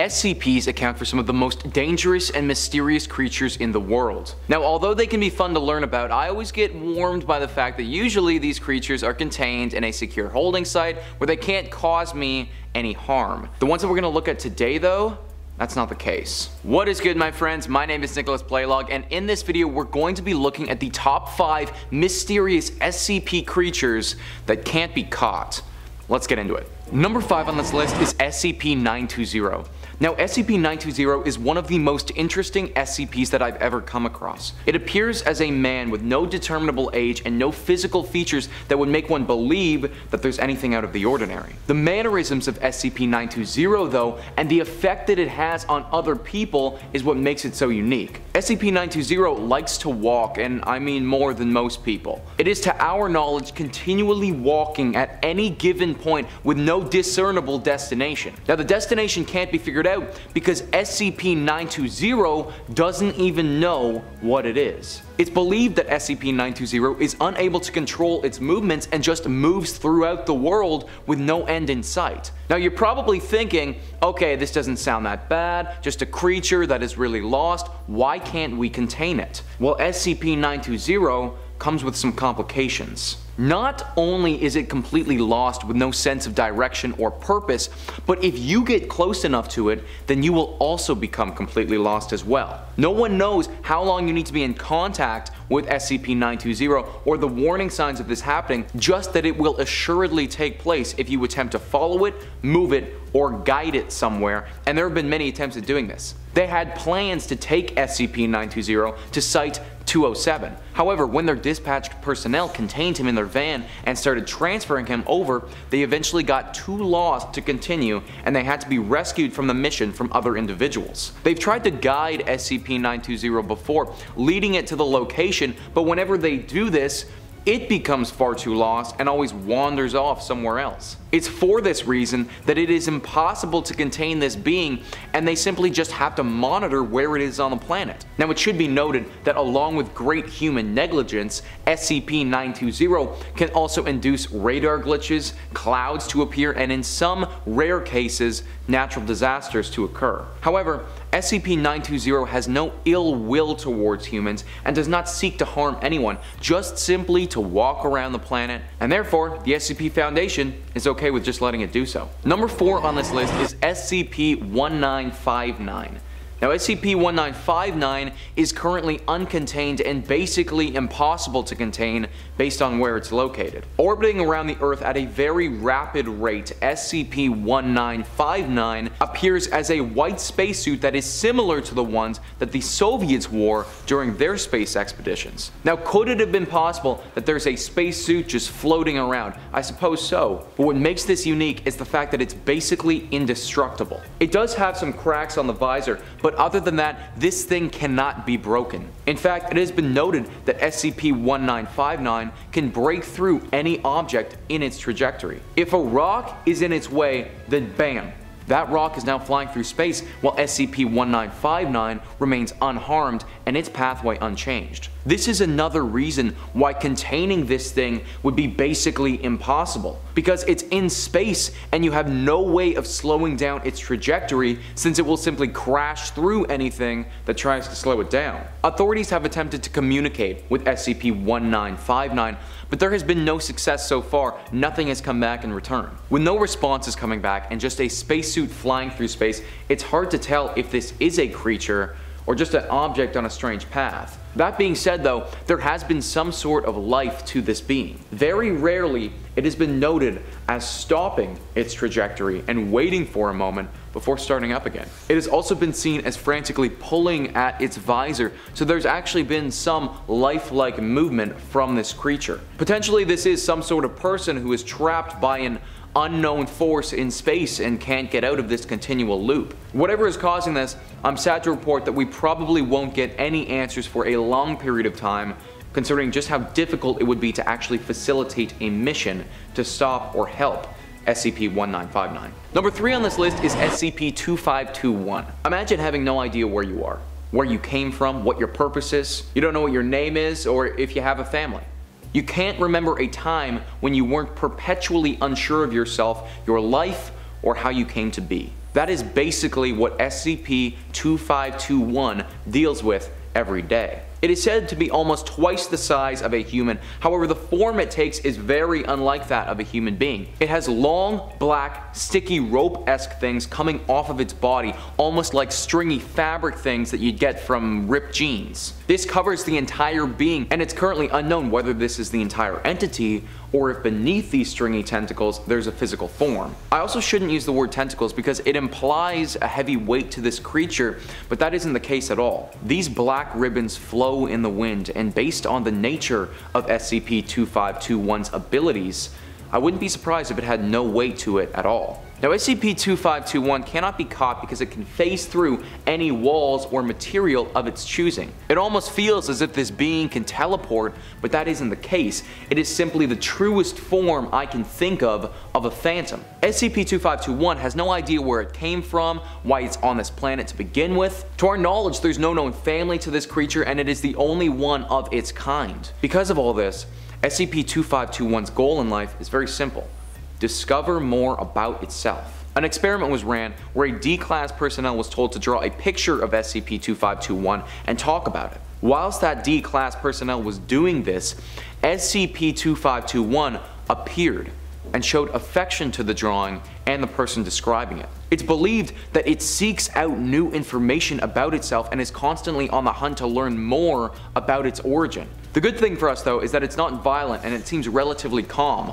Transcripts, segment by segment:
SCPs account for some of the most dangerous and mysterious creatures in the world. Now, although they can be fun to learn about, I always get warmed by the fact that usually these creatures are contained in a secure holding site where they can't cause me any harm. The ones that we're going to look at today though, that's not the case. What is good, my friends? My name is Nicholas Playlog, and in this video we're going to be looking at the top 5 mysterious SCP creatures that can't be caught. Let's get into it. Number 5 on this list is SCP-920. Now, SCP-920 is one of the most interesting SCPs that I've ever come across. It appears as a man with no determinable age and no physical features that would make one believe that there's anything out of the ordinary. The mannerisms of SCP-920 though, and the effect that it has on other people is what makes it so unique. SCP-920 likes to walk, and I mean more than most people. It is to our knowledge continually walking at any given point with no discernible destination. Now, the destination can't be figured out because SCP-920 doesn't even know what it is. It's believed that SCP-920 is unable to control its movements and just moves throughout the world with no end in sight. Now, you're probably thinking, okay, this doesn't sound that bad, just a creature that is really lost, why can't we contain it? Well, SCP-920 comes with some complications. Not only is it completely lost with no sense of direction or purpose, but if you get close enough to it, then you will also become completely lost as well. No one knows how long you need to be in contact with SCP-920 or the warning signs of this happening, just that it will assuredly take place if you attempt to follow it, move it, or guide it somewhere, and there have been many attempts at doing this. They had plans to take SCP-920 to Site 207. However, when their dispatched personnel contained him in their van and started transferring him over, they eventually got too lost to continue, and they had to be rescued from the mission from other individuals. They've tried to guide SCP-920 before, leading it to the location, but whenever they do this, it becomes far too lost and always wanders off somewhere else. It's for this reason that it is impossible to contain this being, and they simply just have to monitor where it is on the planet. Now, it should be noted that along with great human negligence, SCP-920 can also induce radar glitches, clouds to appear, and in some rare cases, natural disasters to occur. However, SCP-920 has no ill will towards humans and does not seek to harm anyone, just simply to walk around the planet, and therefore the SCP Foundation is okay with just letting it do so. Number 4 on this list is SCP-1959. Now, SCP-1959 is currently uncontained and basically impossible to contain based on where it's located. Orbiting around the Earth at a very rapid rate, SCP-1959 appears as a white spacesuit that is similar to the ones that the Soviets wore during their space expeditions. Now, could it have been possible that there's a spacesuit just floating around? I suppose so, but what makes this unique is the fact that it's basically indestructible. It does have some cracks on the visor, but other than that, this thing cannot be broken. In fact, it has been noted that SCP-1959 can break through any object in its trajectory. If a rock is in its way, then bam, that rock is now flying through space while SCP-1959 remains unharmed and its pathway unchanged. This is another reason why containing this thing would be basically impossible, because it's in space and you have no way of slowing down its trajectory since it will simply crash through anything that tries to slow it down. Authorities have attempted to communicate with SCP-1959, but there has been no success so far. Nothing has come back in return. With no responses coming back and just a spacesuit flying through space, it's hard to tell if this is a creature or just an object on a strange path. That being said though, there has been some sort of life to this being. Very rarely, it has been noted as stopping its trajectory and waiting for a moment before starting up again. It has also been seen as frantically pulling at its visor, so there's actually been some lifelike movement from this creature. Potentially this is some sort of person who is trapped by an unknown force in space and can't get out of this continual loop. Whatever is causing this, I'm sad to report that we probably won't get any answers for a long period of time, considering just how difficult it would be to actually facilitate a mission to stop or help SCP-1959. Number 3 on this list is SCP-2521. Imagine having no idea where you are, where you came from, what your purpose is. You don't know what your name is or if you have a family. You can't remember a time when you weren't perpetually unsure of yourself, your life, or how you came to be. That is basically what SCP-2521 deals with every day. It is said to be almost twice the size of a human, however the form it takes is very unlike that of a human being. It has long, black, sticky rope-esque things coming off of its body, almost like stringy fabric things that you'd get from ripped jeans. This covers the entire being, and it's currently unknown whether this is the entire entity, or if beneath these stringy tentacles there's a physical form. I also shouldn't use the word tentacles because it implies a heavy weight to this creature, but that isn't the case at all. These black ribbons flow in the wind, and based on the nature of SCP-2521's abilities, I wouldn't be surprised if it had no weight to it at all. Now SCP-2521 cannot be caught because it can phase through any walls or material of its choosing. It almost feels as if this being can teleport, but that isn't the case. It is simply the truest form I can think of a phantom. SCP-2521 has no idea where it came from, why it's on this planet to begin with. To our knowledge, there's no known family to this creature, and it is the only one of its kind. Because of all this, SCP-2521's goal in life is very simple: discover more about itself. An experiment was ran where a D-class personnel was told to draw a picture of SCP-2521 and talk about it. Whilst that D-class personnel was doing this, SCP-2521 appeared and showed affection to the drawing and the person describing it. It's believed that it seeks out new information about itself and is constantly on the hunt to learn more about its origin. The good thing for us though is that it's not violent and it seems relatively calm,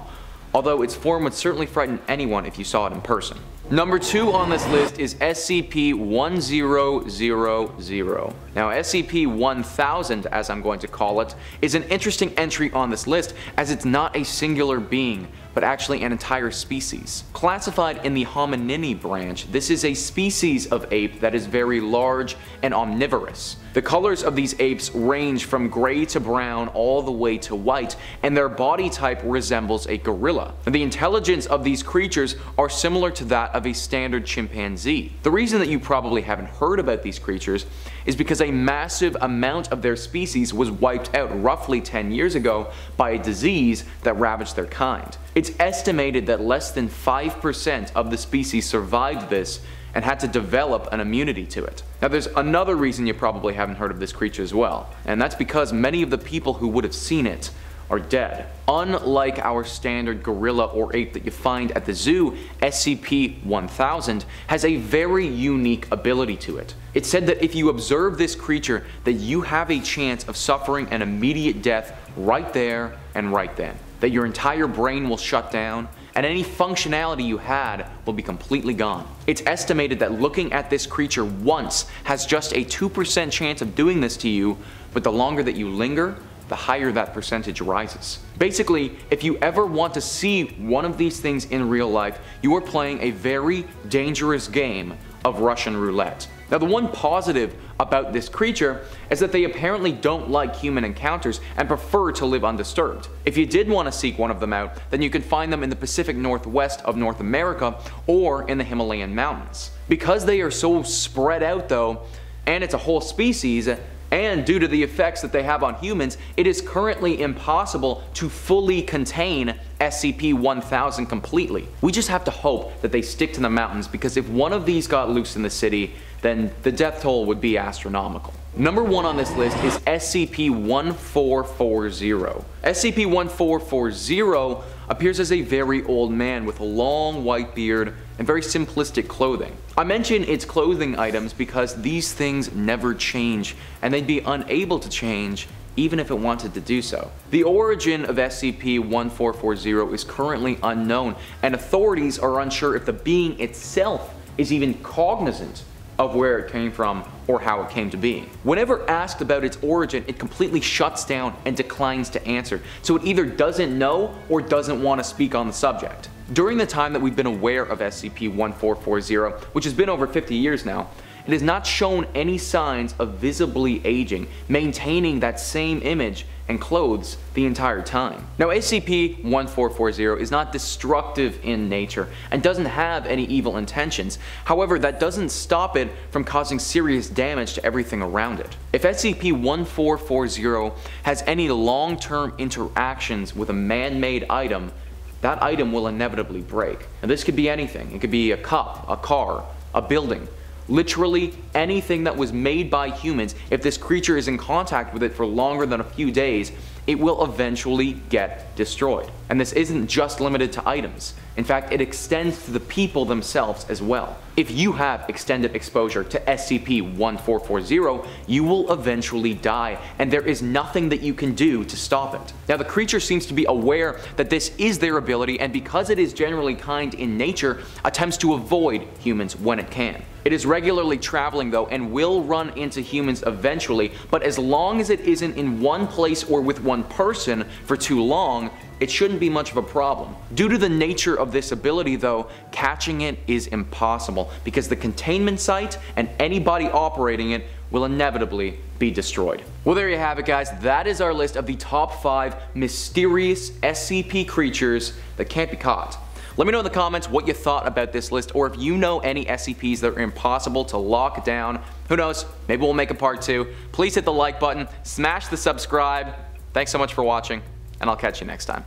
although its form would certainly frighten anyone if you saw it in person. Number 2 on this list is SCP-1000. Now SCP-1000, as I'm going to call it, is an interesting entry on this list as it's not a singular being, but actually an entire species. Classified in the hominini branch, this is a species of ape that is very large and omnivorous. The colors of these apes range from gray to brown all the way to white, and their body type resembles a gorilla. The intelligence of these creatures are similar to that of a standard chimpanzee. The reason that you probably haven't heard about these creatures is because a massive amount of their species was wiped out roughly 10 years ago by a disease that ravaged their kind. It's estimated that less than 5% of the species survived this and had to develop an immunity to it. Now there's another reason you probably haven't heard of this creature as well, and that's because many of the people who would have seen it are dead. Unlike our standard gorilla or ape that you find at the zoo, SCP-1000 has a very unique ability to it. It's said that if you observe this creature, that you have a chance of suffering an immediate death right there and right then. That your entire brain will shut down, and any functionality you had will be completely gone. It's estimated that looking at this creature once has just a 2% chance of doing this to you, but the longer that you linger, the higher that percentage rises. Basically, if you ever want to see one of these things in real life, you are playing a very dangerous game of Russian roulette. Now the one positive about this creature is that they apparently don't like human encounters and prefer to live undisturbed. If you did want to seek one of them out, then you can find them in the Pacific Northwest of North America or in the Himalayan mountains. Because they are so spread out though, and it's a whole species, and due to the effects that they have on humans, it is currently impossible to fully contain SCP-1000 completely. We just have to hope that they stick to the mountains, because if one of these got loose in the city, then the death toll would be astronomical. Number 1 on this list is SCP-1440. SCP-1440 appears as a very old man with a long white beard and very simplistic clothing. I mention its clothing items because these things never change, and they'd be unable to change even if it wanted to do so. The origin of SCP-1440 is currently unknown, and authorities are unsure if the being itself is even cognizant of where it came from or how it came to be. Whenever asked about its origin, it completely shuts down and declines to answer, so it either doesn't know or doesn't want to speak on the subject. During the time that we've been aware of SCP-1440, which has been over 50 years now, it has not shown any signs of visibly aging, maintaining that same image and clothes the entire time. Now SCP-1440 is not destructive in nature and doesn't have any evil intentions. However, that doesn't stop it from causing serious damage to everything around it. If SCP-1440 has any long-term interactions with a man-made item, that item will inevitably break. Now this could be anything. It could be a cup, a car, a building. Literally anything that was made by humans, if this creature is in contact with it for longer than a few days, it will eventually get destroyed. And this isn't just limited to items. In fact, it extends to the people themselves as well. If you have extended exposure to SCP-1440, you will eventually die, and there is nothing that you can do to stop it. Now, the creature seems to be aware that this is their ability, and because it is generally kind in nature, attempts to avoid humans when it can. It is regularly traveling though, and will run into humans eventually, but as long as it isn't in one place or with one person for too long, it shouldn't be much of a problem. Due to the nature of this ability though, catching it is impossible because the containment site and anybody operating it will inevitably be destroyed. Well, there you have it, guys. That is our list of the top 5 mysterious SCP creatures that can't be caught. Let me know in the comments what you thought about this list, or if you know any SCPs that are impossible to lock down. Who knows, maybe we'll make a part 2. Please hit the like button, smash the subscribe. Thanks so much for watching, and I'll catch you next time.